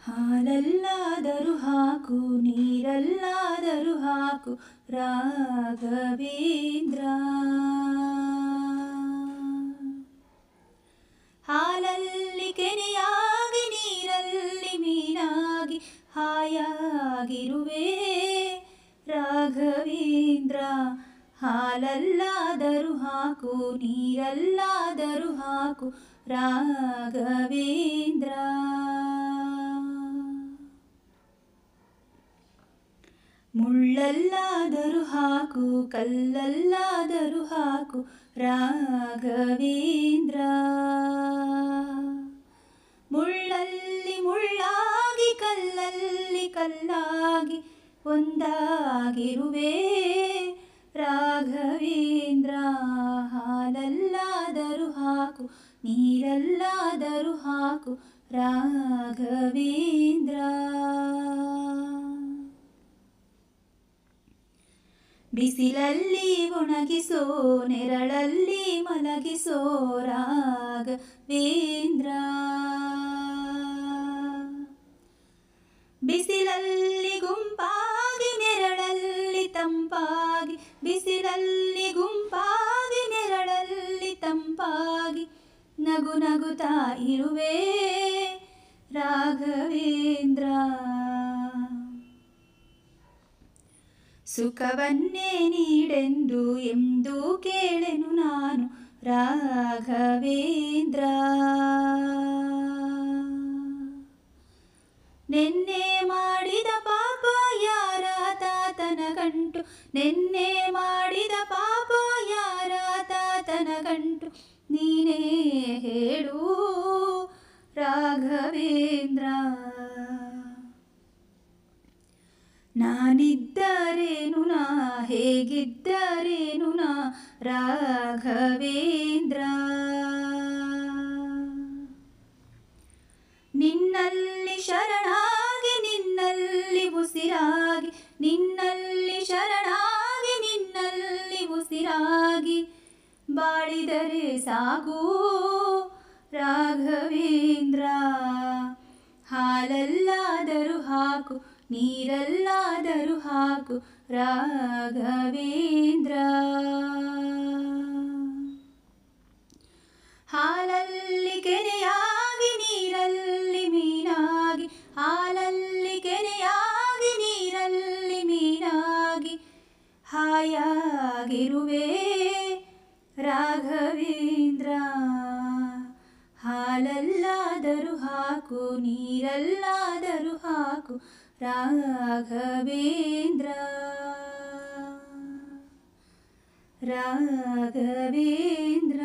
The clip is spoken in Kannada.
ಹಾಲಲ್ಲಾದರೂ ಹಾಕು ನೀರಲ್ಲಾದರೂ ಹಾಕು ರಾಘವೇಂದ್ರ. ಹಾಲಲ್ಲಿ ಕೆನೆಯಾಗಿ ನೀರಲ್ಲಿ ಮೀನಾಗಿ ಹಾಯಾಗಿರುವೆ ರಾಘವೇಂದ್ರ. ಹಾಲಲ್ಲಾದರೂ ಹಾಕು ನೀರಲ್ಲಾದರೂ ಹಾಕು ರಾಘವೇಂದ್ರ. ಮುಳ್ಳಲ್ಲಾದರೂ ಹಾಕು ಕಲ್ಲಲ್ಲಾದರೂ ಹಾಕು ರಾಘವೇಂದ್ರ. ಮುಳ್ಳಲ್ಲಿ ಮುಳ್ಳಾಗಿ ಕಲ್ಲಲ್ಲಿ ಕಲ್ಲಾಗಿ ಒಂದಾಗಿರುವೆ ರಾಘವೇಂದ್ರ. ಹಾಲಲ್ಲಾದರೂ ಹಾಕು ನೀರಲ್ಲಾದರೂ ಹಾಕು ರಾಘವೇಂದ್ರ. ಬಿಸಿಲಲ್ಲಿ ಒಣಗಿಸೋ ನೆರಳಲ್ಲಿ ಮಲಗಿಸೋ ರಾಘವೇಂದ್ರ. ಬಿಸಿಲಲ್ಲಿ ಗುಂಪಾಗಿ ನೆರಳಲ್ಲಿ ತಂಪಾಗಿ ಬಿಸಿಲಲ್ಲಿ ಗುಂಪಾಗಿ ನೆರಳಲ್ಲಿ ತಂಪಾಗಿ ನಗು ನಗುತ್ತಾ ಇರುವೆ ರಾಘವೇಂದ್ರ. ಸುಖವನ್ನೇ ನೀಡೆಂದು ಎಂದು ಕೇಳೆನು ನಾನು ರಾಘವೇಂದ್ರ. ನೆನ್ನೆ ಮಾಡಿದ ಪಾಪ ಯಾರ ತಾತನ ಗಂಟು ನೆನ್ನೆ ಮಾಡಿದ ಪಾಪ ಯಾರ ತಾತನ ಗಂಟು ನೀನೇ ಹೇಳು ರಾಘವೇಂದ್ರ. ನಾನಿದ್ದರೇನು ನಾ ಹೇಗಿದ್ದರೇನು ನಾ ರಾಘವೇಂದ್ರ. ನಿನ್ನಲ್ಲಿ ಶರಣಾಗಿ ನಿನ್ನಲ್ಲಿ ಉಸಿರಾಗಿ ನಿನ್ನಲ್ಲಿ ಶರಣಾಗಿ ನಿನ್ನಲ್ಲಿ ಉಸಿರಾಗಿ ಬಾಳಿದರೆ ಸಾಕು ರಾಘವೇಂದ್ರ. ಹಾಲಲ್ಲಾದರೂ ಹಾಕು ನೀರಲ್ಲಾದರೂ ಹಾಕು ರಾಘವೇಂದ್ರ. ಹಾಲಲ್ಲಿ ಕೆನೆಯಾಗಿ ನೀರಲ್ಲಿ ಮೀನಾಗಿ ಹಾಲಲ್ಲಿ ಕೆನೆಯಾಗಿ ನೀರಲ್ಲಿ ಮೀನಾಗಿ ಹಾಯಾಗಿರುವೆ ರಾಘವೇಂದ್ರ. ಹಾಲಲ್ಲಾದರೂ ಹಾಕು ನೀರಲ್ಲಾದರೂ ಹಾಕು ರಾಘವೇಂದ್ರ. ರಾಘವೇಂದ್ರ.